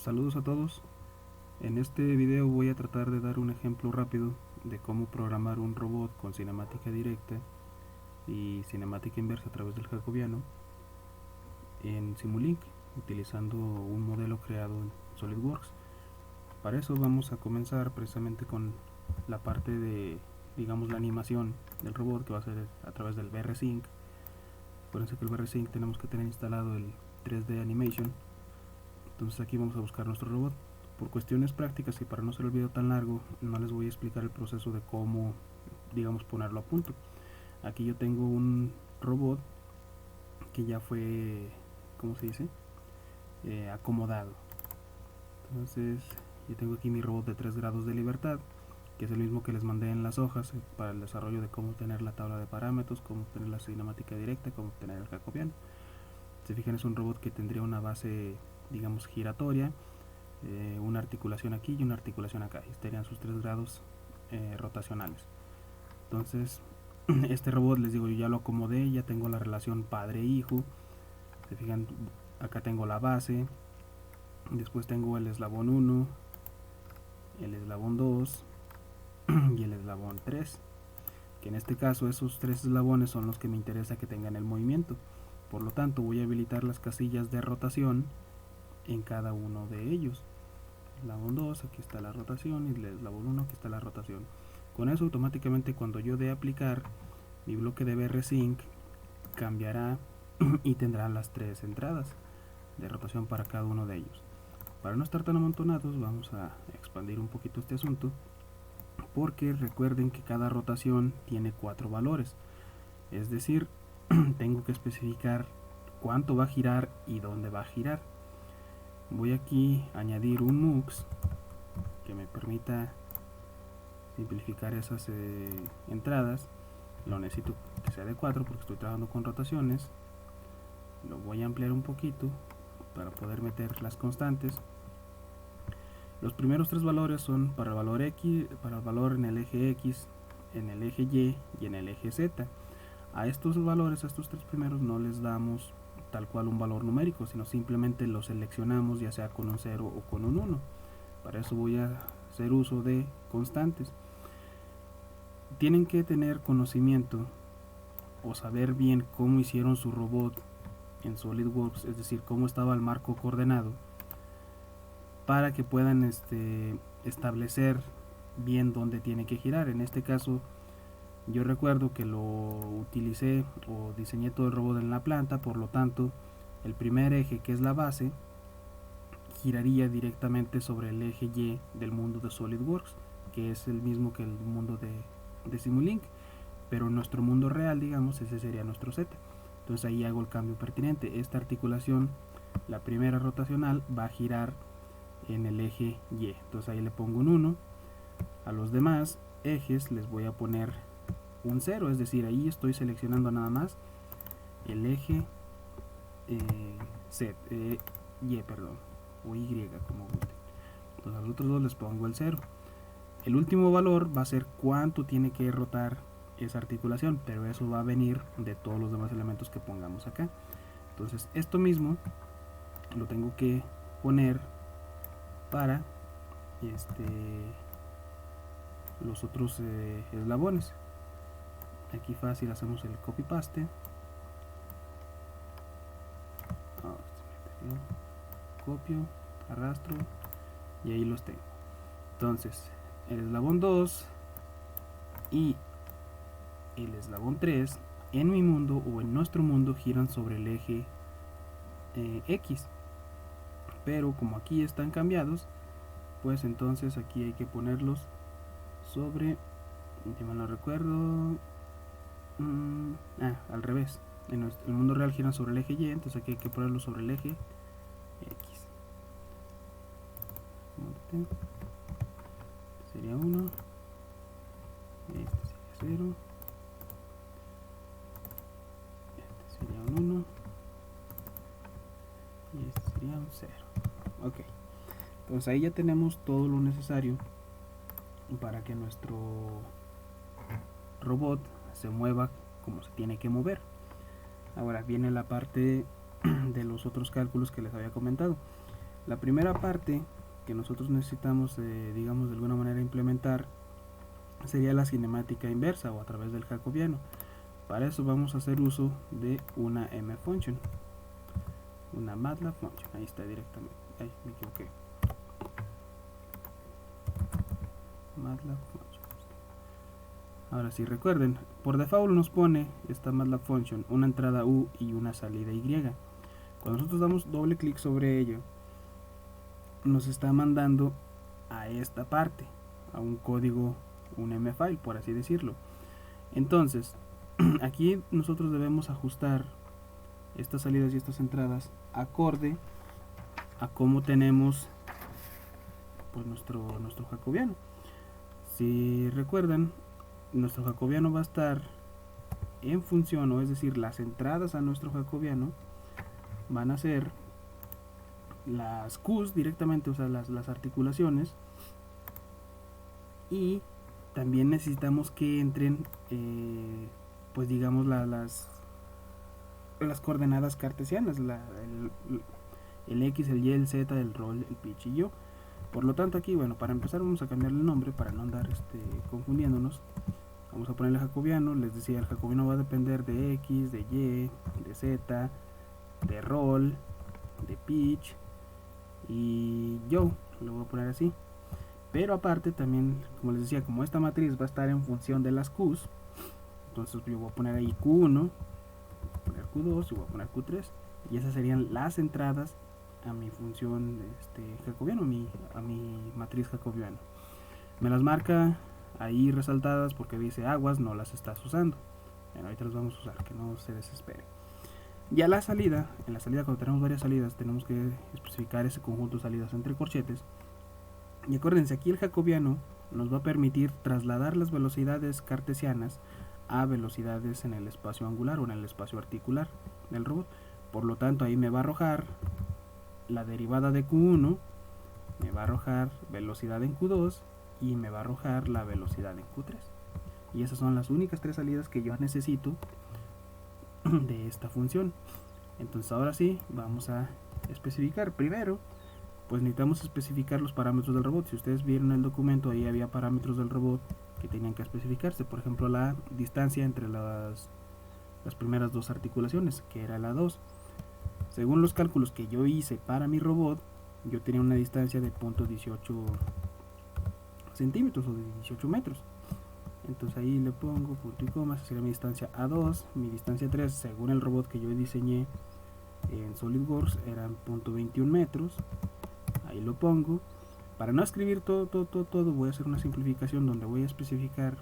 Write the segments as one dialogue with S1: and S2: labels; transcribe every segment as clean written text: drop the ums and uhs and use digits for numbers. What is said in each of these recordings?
S1: Saludos a todos. En este video voy a tratar de dar un ejemplo rápido de cómo programar un robot con cinemática directa y cinemática inversa a través del jacobiano en Simulink, utilizando un modelo creado en SolidWorks. Para eso vamos a comenzar precisamente con la parte de, digamos, la animación del robot, que va a ser a través del VRSync. Acuérdense que el VRSync tenemos que tener instalado el 3D Animation. Entonces aquí vamos a buscar nuestro robot. Por cuestiones prácticas y para no hacer el video tan largo, no les voy a explicar el proceso de cómo, digamos, ponerlo a punto. Aquí yo tengo un robot que ya fue, ¿cómo se dice? Acomodado. Entonces yo tengo aquí mi robot de 3 grados de libertad, que es el mismo que les mandé en las hojas para el desarrollo de cómo obtener la tabla de parámetros, cómo obtener la cinemática directa, cómo obtener el jacobiano. Si fijan, es un robot que tendría una base, digamos, giratoria, una articulación aquí y una articulación acá. Estarían sus 3 grados rotacionales. Entonces este robot, les digo, yo ya lo acomodé, ya tengo la relación padre-hijo. Se fijan, acá tengo la base, después tengo el eslabón 1, el eslabón 2 y el eslabón 3, que en este caso esos 3 eslabones son los que me interesa que tengan el movimiento. Por lo tanto voy a habilitar las casillas de rotación en cada uno de ellos. Eslabón 2, aquí está la rotación, y el eslabón 1, aquí está la rotación. Con eso automáticamente cuando yo dé aplicar, mi bloque de VRSync cambiará y tendrá las 3 entradas de rotación para cada uno de ellos. Para no estar tan amontonados, vamos a expandir un poquito este asunto, porque recuerden que cada rotación tiene 4 valores, es decir, tengo que especificar cuánto va a girar y dónde va a girar. Voy aquí a añadir un MUX que me permita simplificar esas entradas. Lo necesito que sea de 4 porque estoy trabajando con rotaciones. Lo voy a ampliar un poquito para poder meter las constantes. Los primeros 3 valores son para el valor X, para el valor en el eje X, en el eje Y y en el eje Z. A estos valores, a estos 3 primeros, no les damos tal cual un valor numérico, sino simplemente los seleccionamos, ya sea con un 0 o con un 1. Para eso voy a hacer uso de constantes. Tienen que tener conocimiento o saber bien cómo hicieron su robot en SolidWorks, es decir, cómo estaba el marco coordenado, para que puedan establecer bien dónde tiene que girar. En este caso yo recuerdo que lo utilicé o diseñé todo el robot en la planta, por lo tanto el primer eje, que es la base, giraría directamente sobre el eje Y del mundo de SolidWorks, que es el mismo que el mundo de Simulink, pero en nuestro mundo real, digamos, ese sería nuestro Z. Entonces ahí hago el cambio pertinente. Esta articulación, la primera rotacional, va a girar en el eje Y, entonces ahí le pongo un 1. A los demás ejes les voy a poner un 0, es decir, ahí estoy seleccionando nada más el eje Y, perdón, o Y, como guste. Entonces a los otros dos les pongo el 0. El último valor va a ser cuánto tiene que rotar esa articulación, pero eso va a venir de todos los demás elementos que pongamos acá. Entonces esto mismo lo tengo que poner para los otros eslabones. Aquí fácil hacemos el copy paste, copio, arrastro y ahí los tengo. Entonces el eslabón 2 y el eslabón 3 en mi mundo o en nuestro mundo giran sobre el eje X, pero como aquí están cambiados, pues entonces aquí hay que ponerlos sobre, ya me lo recuerdo, al revés. En el mundo real giran sobre el eje Y, entonces aquí hay que ponerlos sobre el eje X. Este sería 1, este sería 0, este sería un 1 y este sería un 0. Ok, entonces ahí ya tenemos todo lo necesario para que nuestro robot se mueva como se tiene que mover. Ahora viene la parte de los otros cálculos que les había comentado. La primera parte que nosotros necesitamos, digamos, de alguna manera implementar sería la cinemática inversa o a través del jacobiano. Para eso vamos a hacer uso de una mfunction, una MATLAB function. Ahí está directamente. Ay, me equivoqué. MATLAB function. Ahora sí, recuerden, por default nos pone esta MATLAB function una entrada U y una salida Y. Cuando nosotros damos doble clic sobre ello, nos está mandando a esta parte, a un código, un mfile, por así decirlo. Entonces, aquí nosotros debemos ajustar estas salidas y estas entradas acorde a cómo tenemos pues nuestro jacobiano. Si recuerdan, nuestro jacobiano va a estar en función, o es decir, las entradas a nuestro jacobiano van a ser las Qs directamente, o sea, las articulaciones, y también necesitamos que entren pues digamos las coordenadas cartesianas, el X, el Y, el Z, el rol, el pitch y yo. Por lo tanto aquí, bueno, para empezar vamos a cambiarle el nombre para no andar confundiéndonos. Vamos a ponerle jacobiano. Les decía, el jacobiano va a depender de X, de Y, de Z, de rol, de pitch y yo lo voy a poner así. Pero aparte también, como les decía, como esta matriz va a estar en función de las Qs, entonces yo voy a poner ahí Q1, voy a poner Q2 y voy a poner Q3, y esas serían las entradas a mi función jacobiano, a mi matriz jacobiano. Me las marca ahí resaltadas porque dice aguas, no las estás usando. Bueno, ahorita las vamos a usar, que no se desespere. Ya la salida, en la salida cuando tenemos varias salidas tenemos que especificar ese conjunto de salidas entre corchetes. Y acuérdense, aquí el jacobiano nos va a permitir trasladar las velocidades cartesianas a velocidades en el espacio angular o en el espacio articular del robot. Por lo tanto, ahí me va a arrojar la derivada de Q1, me va a arrojar velocidad en Q2 y me va a arrojar la velocidad en Q3. Y esas son las únicas tres salidas que yo necesito de esta función. Entonces ahora sí, vamos a especificar. Primero, pues necesitamos especificar los parámetros del robot. Si ustedes vieron el documento, ahí había parámetros del robot que tenían que especificarse. Por ejemplo, la distancia entre las primeras dos articulaciones, que era la 2. Según los cálculos que yo hice para mi robot, yo tenía una distancia de 0.18 centímetros o de 18 metros. Entonces ahí le pongo punto y coma, esa sería mi distancia A2, mi distancia 3, según el robot que yo diseñé en SolidWorks, eran 0.21 metros. Ahí lo pongo. Para no escribir todo, voy a hacer una simplificación donde voy a especificar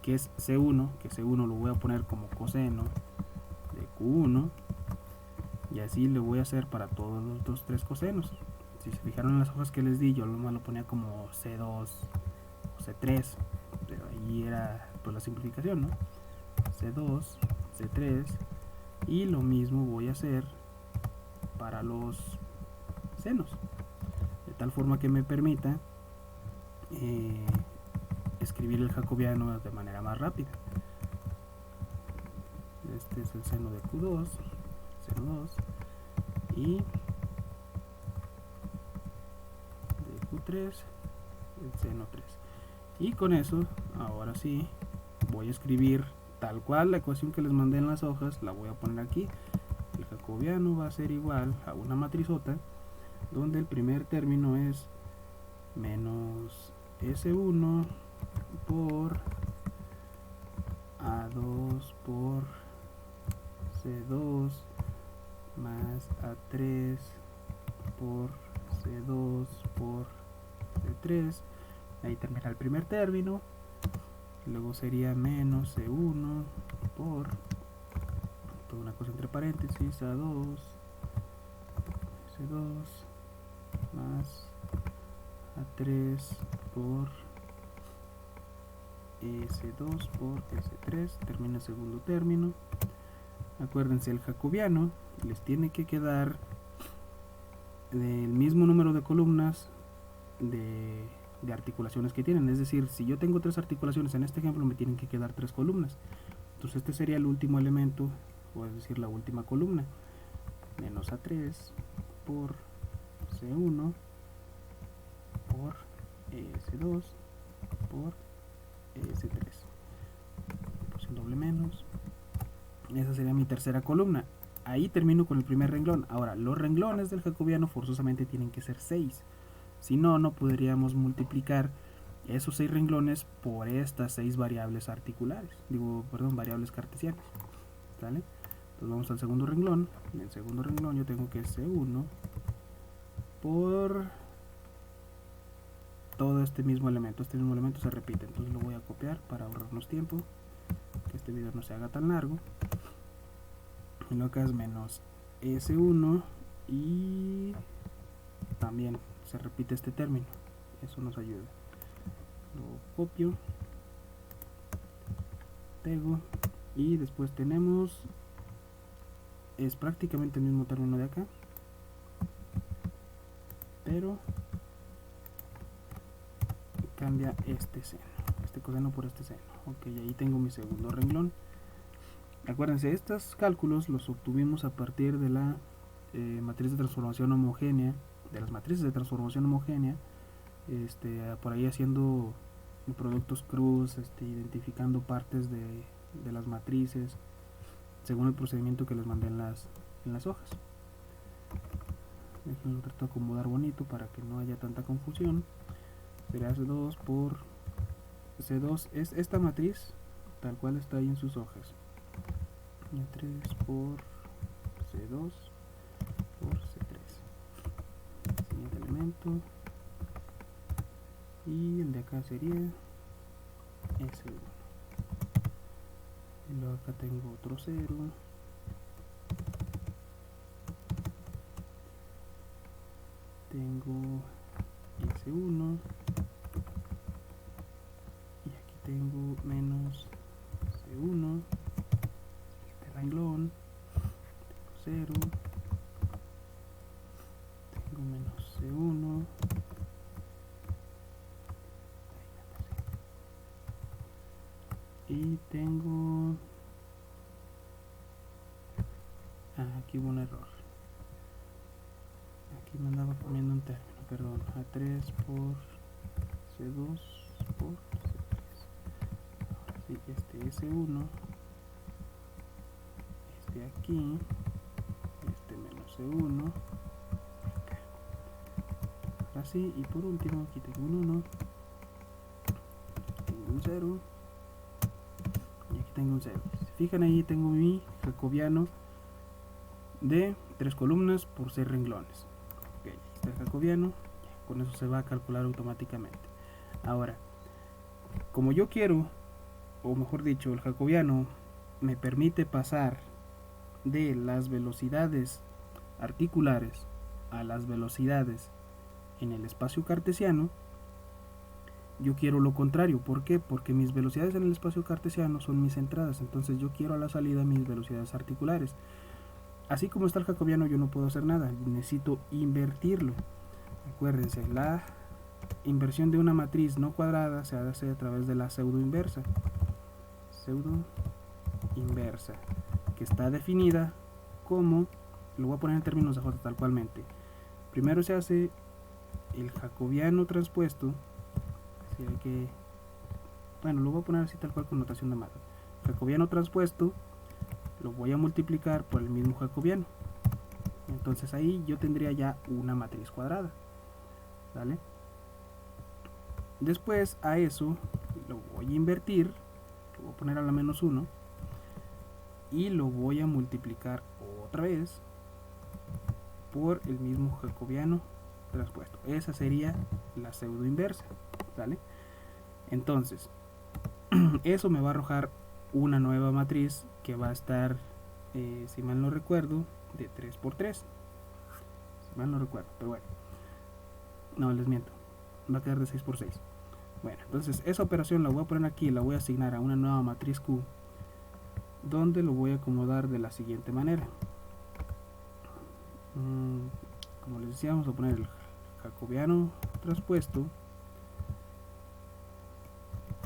S1: que es C1, que C1 lo voy a poner como coseno de Q1, y así le voy a hacer para todos los tres cosenos. Si se fijaron en las hojas que les di, yo lo ponía como C2 o C3, pero ahí era pues la simplificación, ¿no? C2, C3, y lo mismo voy a hacer para los senos, de tal forma que me permita escribir el jacobiano de manera más rápida. Este es el seno de Q2, seno 2, y de Q3 el seno 3. Y con eso, ahora sí, voy a escribir tal cual la ecuación que les mandé en las hojas, la voy a poner aquí. El jacobiano va a ser igual a una matrizota donde el primer término es menos S1 por A2 por C2 más A3 por C2 por C3. Ahí termina el primer término. Luego sería menos C1 por toda una cosa entre paréntesis A2 C2 más A3 por S2 por S3, termina el segundo término. Acuérdense, el jacobiano les tiene que quedar del mismo número de columnas de articulaciones que tienen. Es decir, si yo tengo 3 articulaciones en este ejemplo, me tienen que quedar 3 columnas. Entonces este sería el último elemento, o es decir, la última columna. Menos A3 por S1 por S2 por S3. Pues un doble menos. Esa sería mi tercera columna. Ahí termino con el primer renglón. Ahora, los renglones del jacobiano forzosamente tienen que ser 6. Si no, no podríamos multiplicar esos 6 renglones por estas 6 variables articulares. Variables cartesianas. ¿Sale? Entonces vamos al segundo renglón. En el segundo renglón yo tengo que S1 por todo este mismo elemento. Este mismo elemento se repite. Entonces lo voy a copiar para ahorrarnos tiempo. Que este video no se haga tan largo. Y lo que es menos S1 y también se repite este término. Eso nos ayuda. Lo copio, pego y después tenemos, es prácticamente el mismo término de acá, pero cambia este seno, este coseno por este seno. Ok, ahí tengo mi segundo renglón. Acuérdense, estos cálculos los obtuvimos a partir de la matriz de transformación homogénea, de las matrices de transformación homogénea, por ahí haciendo productos cruz, identificando partes de las matrices, según el procedimiento que les mandé en las hojas. Déjenlo trato de acomodar bonito para que no haya tanta confusión. Será C2 por C2, es esta matriz tal cual está ahí en sus hojas. Y 3 por C2 por C3. Siguiente elemento. Y el de acá sería S1. Y luego acá tengo otro 0. Tengo S1. Y aquí tengo menos C1. Este renglón. Tengo 0. Tengo menos C1. Y tengo... aquí hubo un error. Aquí me andaba poniendo un término, perdón. A3 por C2 por C3. Ahora sí, este S1. Este aquí. Este menos C1. Acá. Ahora sí, y por último aquí tengo un 1. Tengo un 0. Y aquí tengo un 0. Si se fijan ahí tengo mi jacobiano de 3 columnas por 6 renglones. Ok, está el jacobiano, con eso se va a calcular automáticamente. Ahora, como yo quiero, o mejor dicho, el jacobiano me permite pasar de las velocidades articulares a las velocidades en el espacio cartesiano, yo quiero lo contrario. ¿Por qué? Porque mis velocidades en el espacio cartesiano son mis entradas, entonces yo quiero a la salida mis velocidades articulares. Así como está el jacobiano yo no puedo hacer nada, necesito invertirlo. Acuérdense, la inversión de una matriz no cuadrada se hace a través de la pseudo inversa. Pseudo inversa, que está definida como, lo voy a poner en términos de J tal cualmente. Primero se hace el jacobiano transpuesto, bueno, lo voy a poner así tal cual con notación de masa. Jacobiano transpuesto lo voy a multiplicar por el mismo jacobiano. Entonces ahí yo tendría ya una matriz cuadrada. ¿Vale? Después a eso lo voy a invertir, lo voy a poner a la menos 1 y lo voy a multiplicar otra vez por el mismo jacobiano transpuesto. Esa sería la pseudo inversa. ¿Vale? Entonces eso me va a arrojar una nueva matriz que va a estar, si mal no recuerdo, de 3 por 3. Si mal no recuerdo, pero bueno. No, les miento. Va a quedar de 6 por 6. Bueno, entonces esa operación la voy a poner aquí, la voy a asignar a una nueva matriz Q, donde lo voy a acomodar de la siguiente manera. Como les decía, vamos a poner el jacobiano transpuesto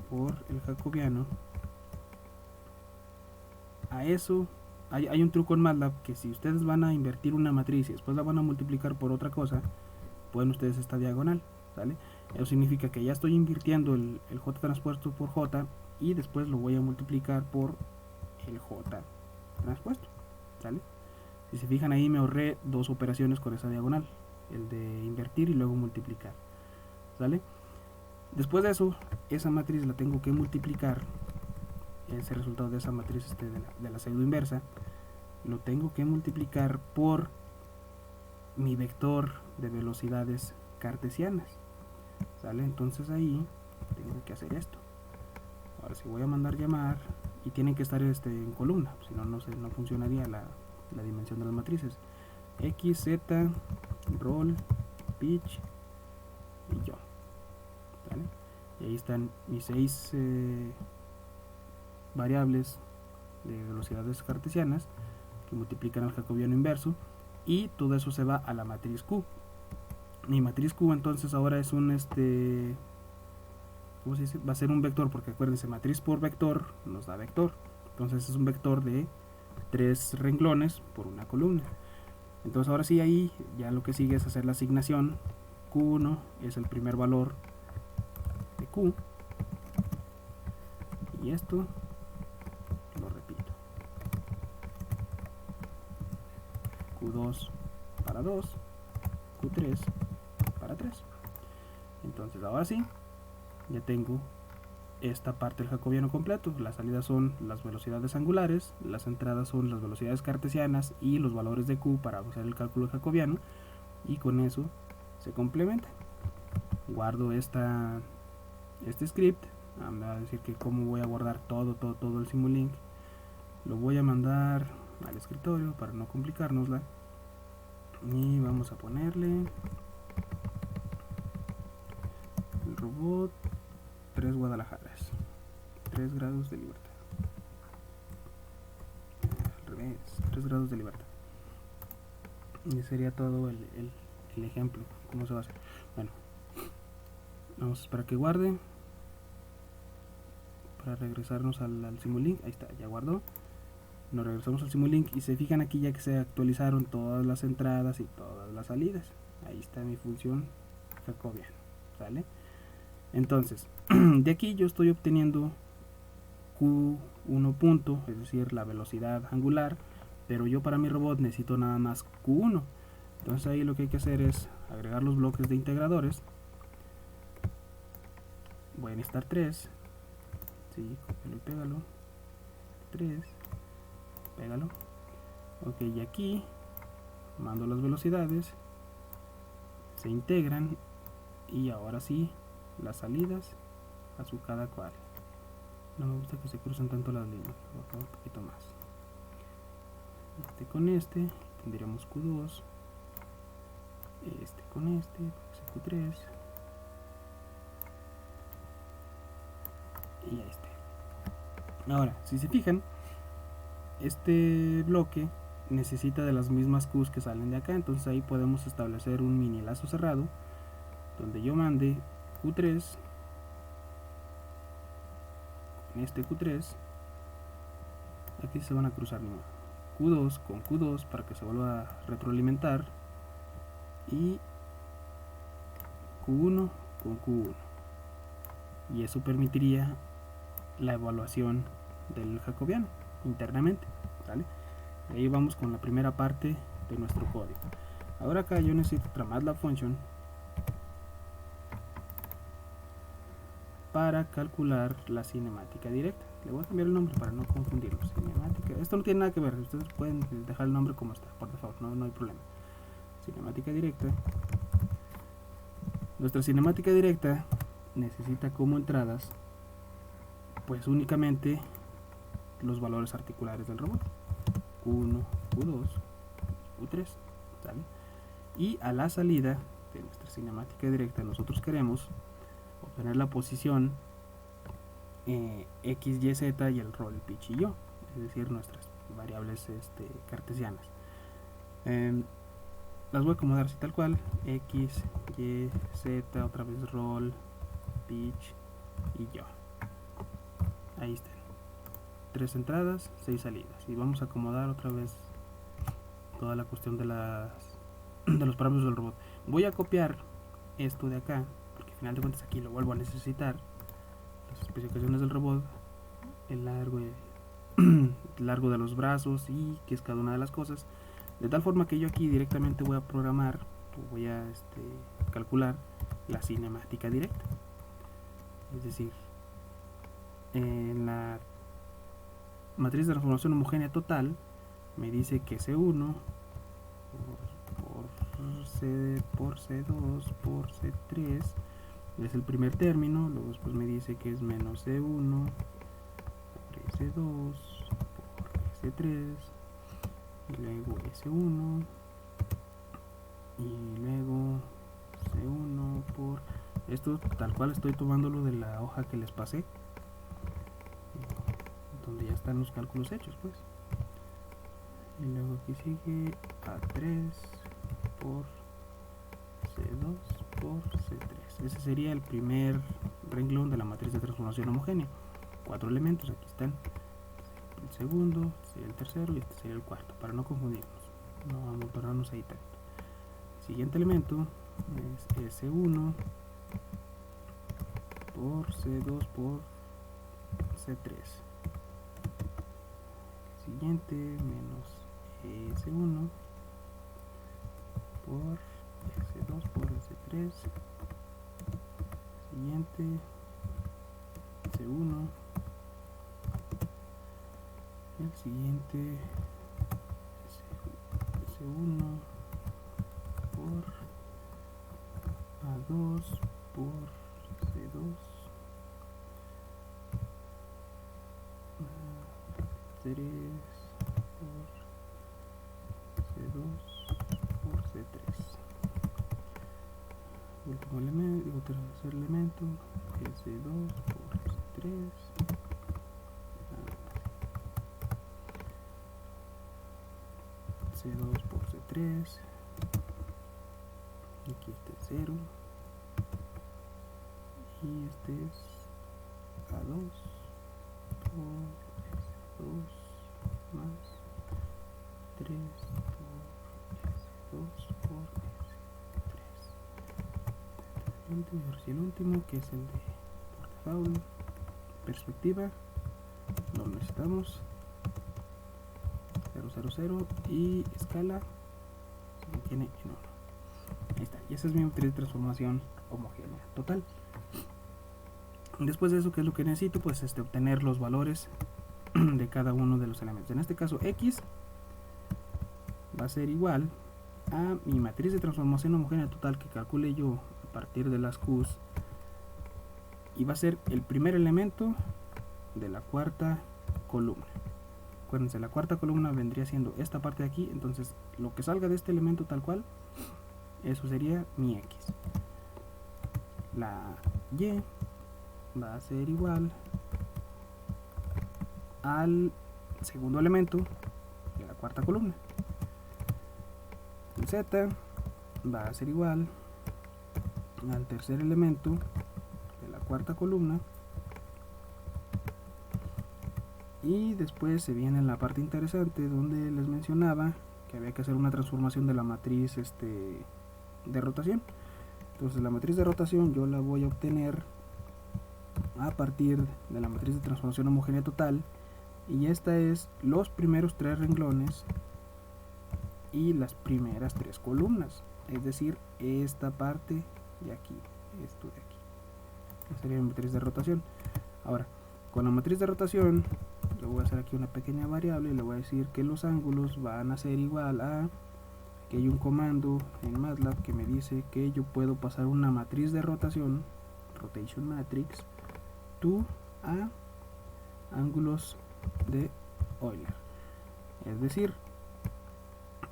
S1: por el jacobiano. A eso hay un truco en MATLAB, que si ustedes van a invertir una matriz y después la van a multiplicar por otra cosa, pueden ustedes esta diagonal, ¿sale? Eso significa que ya estoy invirtiendo el J transpuesto por J y después lo voy a multiplicar por el J transpuesto, ¿sale? Si se fijan ahí me ahorré dos operaciones con esa diagonal, el de invertir y luego multiplicar, ¿sale? Después de eso, esa matriz la tengo que multiplicar, ese resultado de esa matriz de la pseudo inversa, lo tengo que multiplicar por mi vector de velocidades cartesianas, ¿sale? Entonces ahí tengo que hacer esto. Ahora si voy a mandar llamar, y tienen que estar en columna, si no, no funcionaría la dimensión de las matrices. X, Z, roll, pitch y yo, ¿vale? Y ahí están mis 6 variables de velocidades cartesianas que multiplican al jacobiano inverso, y todo eso se va a la matriz Q. Mi matriz Q entonces ahora es un ¿cómo se dice? Va a ser un vector, porque acuérdense, matriz por vector nos da vector. Entonces es un vector de 3 renglones por una columna. Entonces ahora sí, ahí ya lo que sigue es hacer la asignación. Q1 es el primer valor de Q, y esto lo repito. Q2 para 2, Q3 para 3. Entonces ahora sí, ya tengo esta parte del jacobiano completo. Las salidas son las velocidades angulares, las entradas son las velocidades cartesianas y los valores de Q para hacer el cálculo jacobiano, y con eso se complementa. Guardo este script. Me va a decir que cómo voy a guardar todo el Simulink. Lo voy a mandar al escritorio para no complicárnosla, y vamos a ponerle el robot 3 Guadalajaras, 3 grados de libertad, al revés, 3 grados de libertad. Y sería todo el ejemplo, cómo se va a hacer. Bueno, vamos a esperar que guarde para regresarnos al Simulink. Ahí está, ya guardó. Nos regresamos al Simulink y se fijan aquí ya que se actualizaron todas las entradas y todas las salidas. Ahí está mi función jacobiana, ¿sale? Entonces, de aquí yo estoy obteniendo Q1 punto, es decir, la velocidad angular, pero yo para mi robot necesito nada más Q1. Entonces ahí lo que hay que hacer es agregar los bloques de integradores. Voy a necesitar 3. Sí, cópialo y pégalo. 3. Pégalo. Ok, y aquí mando las velocidades, se integran, y ahora sí las salidas a su cada cual. No me gusta que se crucen tanto las líneas, voy a poner un poquito más. Este con este tendríamos Q2, este con este Q3, y ahí está. Ahora, si se fijan, este bloque necesita de las mismas Qs que salen de acá, entonces ahí podemos establecer un mini lazo cerrado donde yo mande Q3 con este Q3, aquí se van a cruzar Q2 con Q2 para que se vuelva a retroalimentar, y Q1 con Q1, y eso permitiría la evaluación del jacobiano internamente, ¿vale? Ahí vamos con la primera parte de nuestro código. Ahora acá yo necesito otra MATLAB function para calcular la cinemática directa. Le voy a cambiar el nombre para no confundirlo. Cinemática, esto no tiene nada que ver, ustedes pueden dejar el nombre como está, por favor, no hay problema. Cinemática directa. Nuestra cinemática directa necesita como entradas pues únicamente los valores articulares del robot, Q1, Q2, Q3, ¿sale? Y a la salida de nuestra cinemática directa nosotros queremos obtener la posición X, Y, Z y el roll, pitch y yo, es decir, nuestras variables cartesianas. Las voy a acomodar así tal cual: X, Y, Z, otra vez roll, pitch y yo. Ahí están, 3 entradas, 6 salidas, y vamos a acomodar otra vez toda la cuestión de los parámetros del robot. voy a copiar esto de acá, porque al final de cuentas aquí lo vuelvo a necesitar, las especificaciones del robot, el largo, el largo de los brazos y qué es cada una de las cosas, de tal forma que yo aquí directamente voy a programar, o voy a calcular la cinemática directa. Es decir, en la matriz de transformación homogénea total me dice que C1 por C2 por C3 es el primer término, luego después me dice que es menos C1 por S2 por S3 y luego S1 y luego C1 por... Esto tal cual estoy tomándolo de la hoja que les pasé, donde ya están los cálculos hechos, pues. Y luego aquí sigue A3 por C2 por C3. Ese sería el primer renglón de la matriz de transformación homogénea. 4 elementos, aquí están. El segundo, sería el tercero y este sería el cuarto, para no confundirnos, no amontonarnos ahí tanto. El siguiente elemento es S1 por C2 por C3. Siguiente menos S1 por S2 por S3. Siguiente S1. El siguiente S1 por A2 por C2. A3 por C2 por C3. Último elemento, tercer elemento, S2 por S3. C2 por C3. Aquí este es 0. Y este es A2 por S2 más 3 por S2 por S3. Y el último, que es el de por default, perspectiva, lo necesitamos 000 y escala se mantiene en 1. Ahí está, y esa es mi matriz de transformación homogénea total. Después de eso, ¿qué es lo que necesito? Pues obtener los valores de cada uno de los elementos. En este caso, X va a ser igual a mi matriz de transformación homogénea total que calcule yo a partir de las Qs, y va a ser el primer elemento de la cuarta columna. Acuérdense, la cuarta columna vendría siendo esta parte de aquí, entonces lo que salga de este elemento tal cual, eso sería mi X. La Y va a ser igual al segundo elemento de la cuarta columna. El Z va a ser igual al tercer elemento de la cuarta columna. Y después se viene la parte interesante, donde les mencionaba que había que hacer una transformación de la matriz de rotación. Entonces la matriz de rotación yo la voy a obtener a partir de la matriz de transformación homogénea total, y esta es los primeros 3 renglones y las primeras 3 columnas, es decir, esta parte de aquí, esto de aquí. Esta sería la matriz de rotación. Ahora, con la matriz de rotación le voy a hacer aquí una pequeña variable y le voy a decir que los ángulos van a ser igual a que hay un comando en MATLAB que me dice que yo puedo pasar una matriz de rotación, rotation matrix, to a ángulos de Euler. Es decir,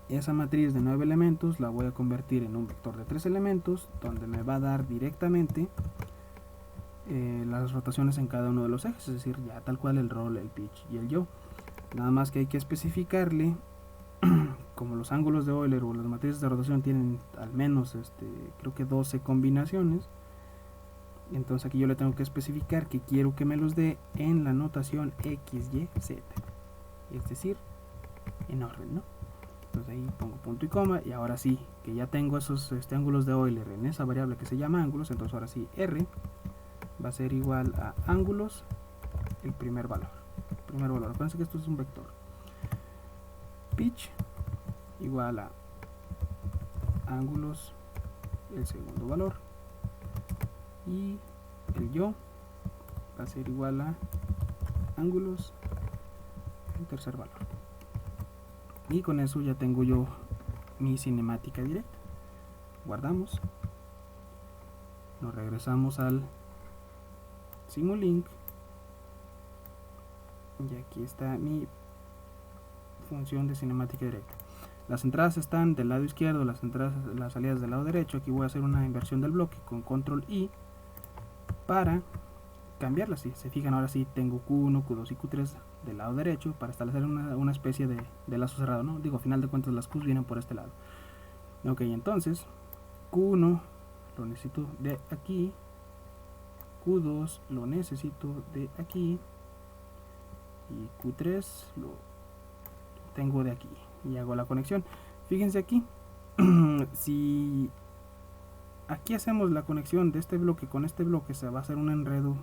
S1: esa matriz de 9 elementos la voy a convertir en un vector de 3 elementos, donde me va a dar directamente las rotaciones en cada uno de los ejes, es decir, ya tal cual el roll, el pitch y el yaw. Nada más que hay que especificarle, como los ángulos de Euler o las matrices de rotación tienen al menos creo que 12 combinaciones, entonces aquí yo le tengo que especificar que quiero que me los dé en la notación X, Y, Z, es decir, en orden, ¿no? Entonces ahí pongo punto y coma, y ahora sí, que ya tengo esos ángulos de Euler en esa variable que se llama ángulos, entonces ahora sí R va a ser igual a ángulos, el primer valor. Acuérdense que esto es un vector. Pitch igual a ángulos, el segundo valor, y el yo va a ser igual a ángulos, el tercer valor. Y con eso ya tengo yo mi cinemática directa. Guardamos, nos regresamos al Simulink, y aquí está mi función de cinemática directa. Las entradas están del lado izquierdo, las salidas del lado derecho. Aquí voy a hacer una inversión del bloque con control I para cambiarlas. Si se fijan, ahora sí tengo Q1, Q2 y Q3 del lado derecho para establecer una especie de lazo cerrado, ¿no? Digo, a final de cuentas las Qs vienen por este lado. Ok, entonces Q1 lo necesito de aquí, Q2 lo necesito de aquí, y Q3 lo tengo de aquí, y hago la conexión. Fíjense aquí, si aquí hacemos la conexión de este bloque con este bloque, se va a hacer un enredo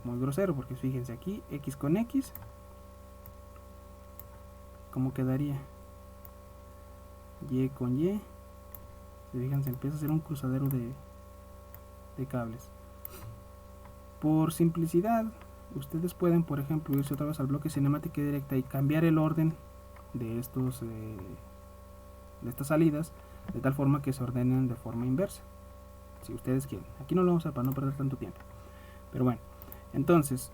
S1: muy grosero, porque fíjense aquí, X con X, ¿cómo quedaría? Y con Y, fíjense, empieza a ser un cruzadero de cables. Por simplicidad, ustedes pueden, por ejemplo, irse otra vez al bloque cinemática directa y cambiar el orden de estas salidas, de tal forma que se ordenen de forma inversa, si ustedes quieren. Aquí no lo vamos a hacer para no perder tanto tiempo, pero bueno, entonces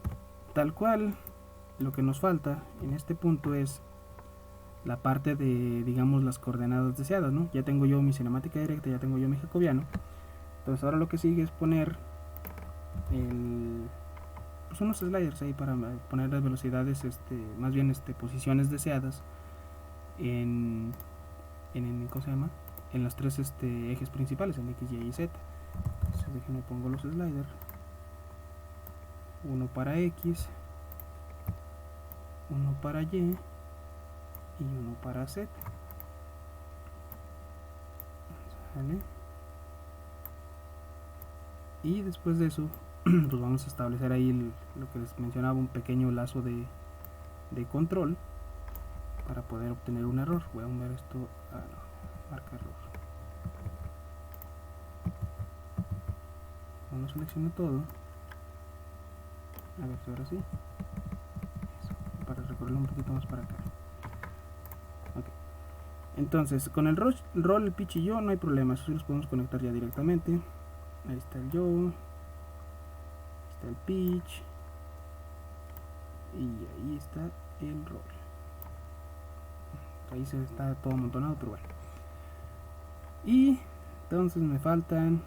S1: tal cual lo que nos falta en este punto es la parte de, digamos, las coordenadas deseadas, ¿no? Ya tengo yo mi cinemática directa, ya tengo yo mi jacobiano. Entonces ahora lo que sigue es poner pues unos sliders ahí para poner las velocidades, más bien posiciones deseadas en ¿cómo se llama? En los tres ejes principales, en X, Y y Z. Entonces déjenme pongo los sliders, uno para X, uno para Y y uno para Z. ¿Vale? Y después de eso pues vamos a establecer ahí lo que les mencionaba, un pequeño lazo de control para poder obtener un error. Voy a mover esto a marca error. Cuando selecciono todo, a ver si ahora sí, eso, para recorrerlo un poquito más para acá. Okay. Entonces con el roll, el pitch y yo no hay problema, eso sí los podemos conectar ya directamente. Ahí está el yo, está el pitch y ahí está el roll. Ahí se está todo amontonado, pero bueno. Y entonces me faltan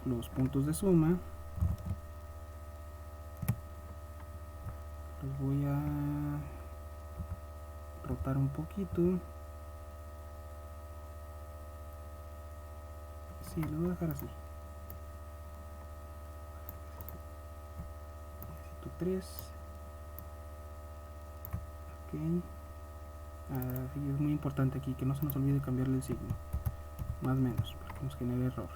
S1: los puntos de suma. Los voy a rotar un poquito. Sí, lo voy a dejar así. Necesito 3. Ok. Sí, es muy importante aquí que no se nos olvide cambiarle el signo. Más o menos, para que nos genere error.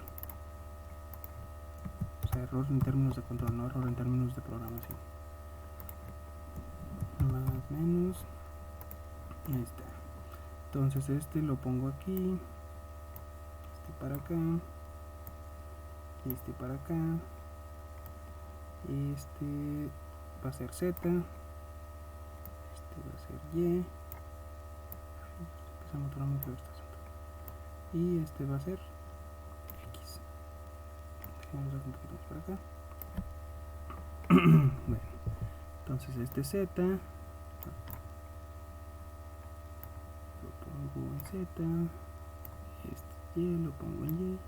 S1: O sea, error en términos de control, no error en términos de programación. Más o menos. Ahí está. Entonces lo pongo aquí, para acá, para acá, va a ser Z, va a ser Y, y va a ser X. Vamos a hacer un poquito más para acá. Bueno, entonces Z lo pongo en Z, Y lo pongo en Y,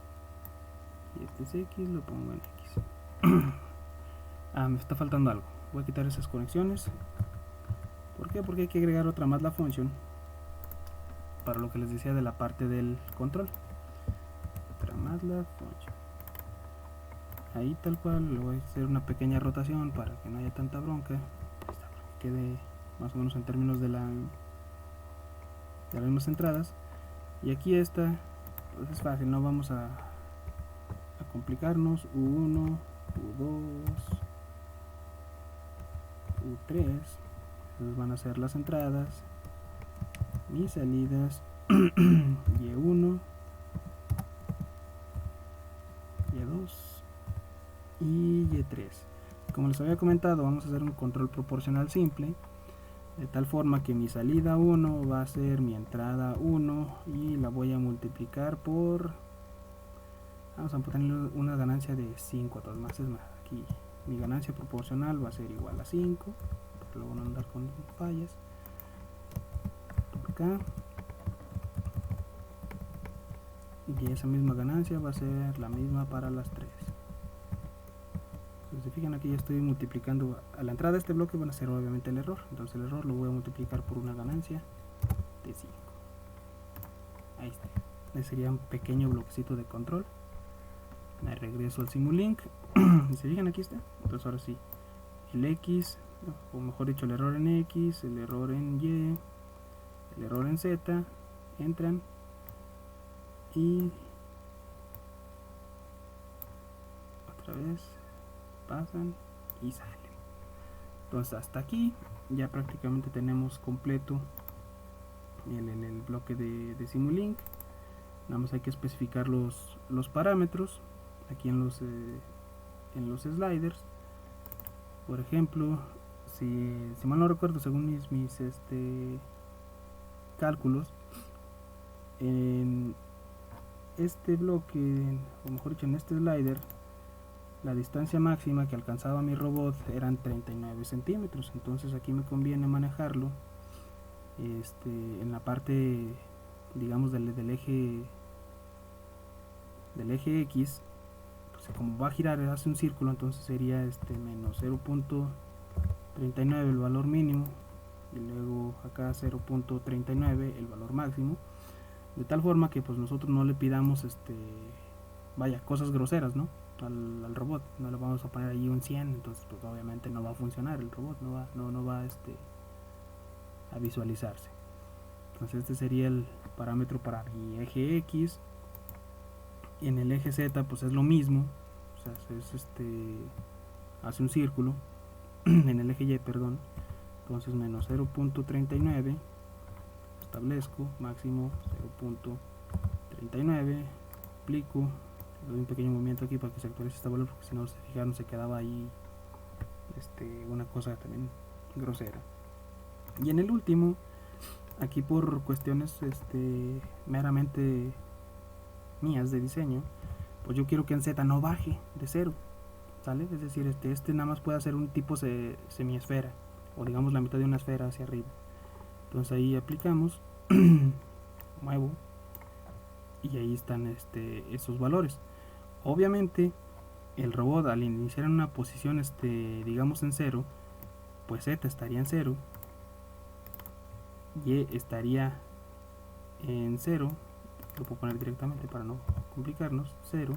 S1: y es X, lo pongo en X. Me está faltando algo. Voy a quitar esas conexiones. ¿Por qué? Porque hay que agregar otra más la función para lo que les decía de la parte del control. Otra más la función. Ahí tal cual le voy a hacer una pequeña rotación para que no haya tanta bronca, que quede más o menos en términos de las mismas entradas. Y aquí esta pues es fácil, no vamos a complicarnos. U1, U2, U3, esas van a ser las entradas, mis salidas. Y1, Y2 y Y3. Como les había comentado, vamos a hacer un control proporcional simple, de tal forma que mi salida 1 va a ser mi entrada 1 y la voy a multiplicar por, vamos a poner una ganancia de 5 a todas más. Es más, aquí mi ganancia proporcional va a ser igual a 5, para luego no andar con fallas. Por acá, y esa misma ganancia va a ser la misma para las 3. Si se fijan, aquí ya estoy multiplicando a la entrada de este bloque, van a ser obviamente el error, entonces el error lo voy a multiplicar por una ganancia de 5. Ahí está. Ese sería un pequeño bloquecito de control. Me regreso al Simulink. Si se fijan, aquí está. Entonces ahora sí, el X, o mejor dicho, el error en X, el error en Y, el error en Z, entran y otra vez pasan y salen. Entonces hasta aquí ya prácticamente tenemos completo el bloque de Simulink. Nada más hay que especificar los parámetros aquí en los sliders. Por ejemplo, si mal no recuerdo, según mis cálculos, en este bloque, o mejor dicho, en este slider, la distancia máxima que alcanzaba mi robot eran 39 centímetros. Entonces aquí me conviene manejarlo en la parte, digamos, del eje X. Pues como va a girar, hace un círculo, entonces sería menos 0.39 el valor mínimo, y luego acá 0.39 el valor máximo, de tal forma que pues nosotros no le pidamos vaya, cosas groseras, ¿no? Al robot, no le vamos a poner ahí un 100, entonces pues obviamente no va a funcionar el robot, no va a visualizarse. Entonces este sería el parámetro para mi eje X. Y en el eje Z pues es lo mismo, o sea, hace un círculo. En el eje Y, perdón, entonces menos 0.39, establezco máximo 0.39, aplico, doy un pequeño movimiento aquí para que se actualice esta valor, porque si no se fijaron se quedaba ahí una cosa también grosera. Y en el último, aquí por cuestiones meramente mías de diseño, pues yo quiero que en Z no baje de 0, ¿sale? Es decir, nada más puede hacer un tipo semiesfera, o digamos la mitad de una esfera hacia arriba. Entonces ahí aplicamos, muevo, y ahí están esos valores. Obviamente el robot al iniciar en una posición digamos en 0, pues Z estaría en 0, Y estaría en 0, lo puedo poner directamente para no complicarnos, 0,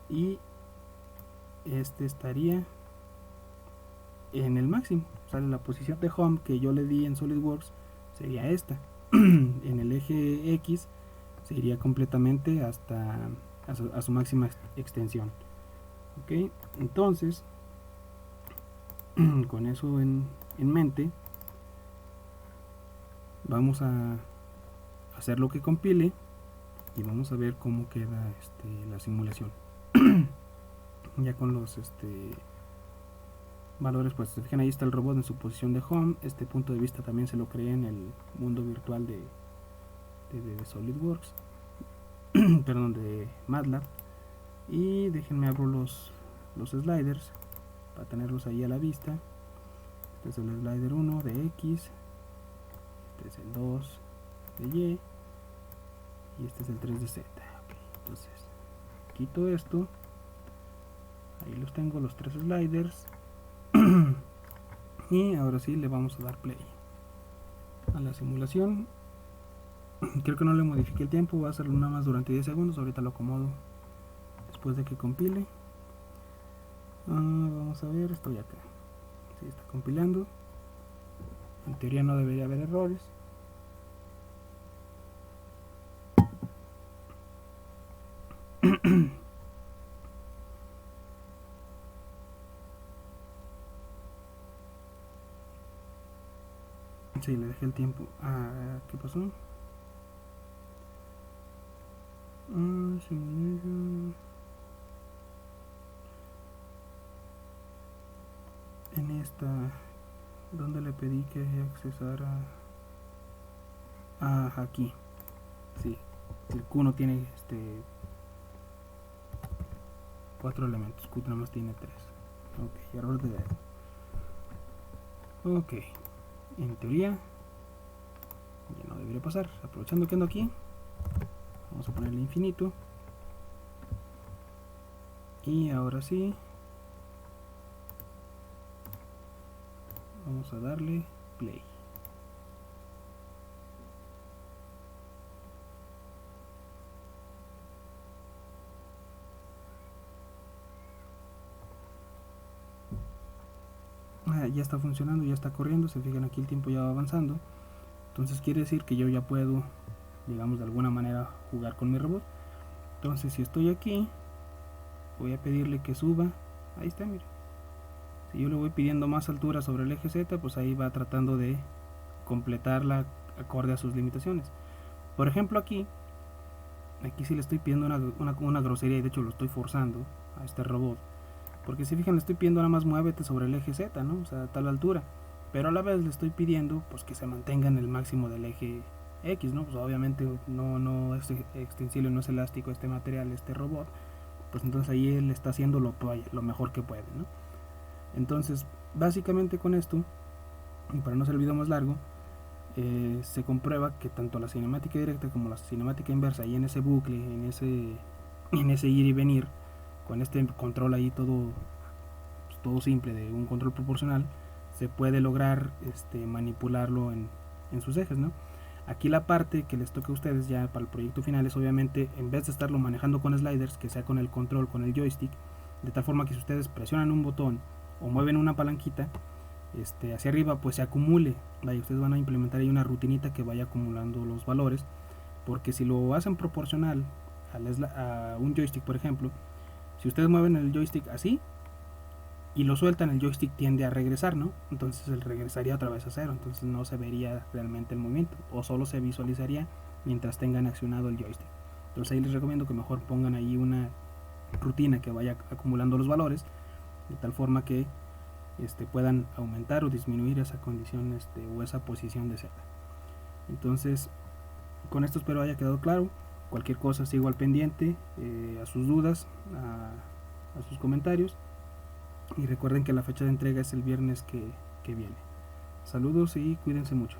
S1: y estaría en el máximo. Sale la posición de home que yo le di en SolidWorks, sería esta. En el eje X se iría completamente hasta a su máxima extensión. Ok, entonces con eso en mente, vamos a hacer lo que compile y vamos a ver cómo queda la simulación. Ya con los valores, pues se fijan, ahí está el robot en su posición de home. Este punto de vista también se lo creé en el mundo virtual de SolidWorks, perdón, de MATLAB. Y déjenme abro los sliders para tenerlos ahí a la vista. Este es el slider 1 de X, este es el 2 de Y y este es el 3 de Z. Okay, entonces quito esto, ahí los tengo, los 3 sliders. Y ahora sí le vamos a dar play a la simulación. Creo que no le modifiqué el tiempo, va a hacerlo nada más durante 10 segundos. Ahorita lo acomodo después de que compile. Vamos a ver, estoy acá. Sí, está compilando. En teoría no debería haber errores. Sí, le dejé el tiempo. ¿Qué pasó? En esta, donde le pedí que accesara aquí. Sí, el Q no tiene 4 elementos, Q nada más tiene 3. Ok, error de dedo. Ok, en teoría ya no debería pasar. Aprovechando que ando aquí, vamos a ponerle infinito. Y ahora sí, vamos a darle play. Ya está funcionando, ya está corriendo. Se fijan aquí el tiempo ya va avanzando. Entonces quiere decir que yo ya puedo, digamos, de alguna manera jugar con mi robot. Entonces si estoy aquí, voy a pedirle que suba. Ahí está, mire. Si yo le voy pidiendo más altura sobre el eje Z, pues ahí va tratando de completarla acorde a sus limitaciones. Por ejemplo aquí sí le estoy pidiendo una grosería, y de hecho lo estoy forzando a este robot. Porque si fijan, le estoy pidiendo nada más muévete sobre el eje Z, ¿no? O sea, a tal altura. Pero a la vez le estoy pidiendo pues que se mantenga en el máximo del eje X, ¿no? Pues obviamente no es extensible, no es elástico este material, este robot. Pues entonces ahí él está haciendo lo mejor que puede, ¿no? Entonces, básicamente con esto, y para no hacer el video más largo, se comprueba que tanto la cinemática directa como la cinemática inversa, y en ese bucle, en ese ir y venir, con este control ahí todo simple de un control proporcional, se puede lograr manipularlo en sus ejes, ¿no? Aquí la parte que les toca a ustedes ya para el proyecto final es obviamente, en vez de estarlo manejando con sliders, que sea con el control, con el joystick, de tal forma que si ustedes presionan un botón o mueven una palanquita hacia arriba, pues se acumule. Vaya, ustedes van a implementar ahí una rutinita que vaya acumulando los valores, porque si lo hacen proporcional a un joystick, por ejemplo, si ustedes mueven el joystick así y lo sueltan, el joystick tiende a regresar, ¿no? Entonces él regresaría otra vez a cero, entonces no se vería realmente el movimiento, o solo se visualizaría mientras tengan accionado el joystick. Entonces ahí les recomiendo que mejor pongan ahí una rutina que vaya acumulando los valores, de tal forma que puedan aumentar o disminuir esa condición o esa posición de Z. Entonces, con esto espero haya quedado claro. Cualquier cosa sigo al pendiente, a sus dudas, a sus comentarios. Y recuerden que la fecha de entrega es el viernes que viene. Saludos y cuídense mucho.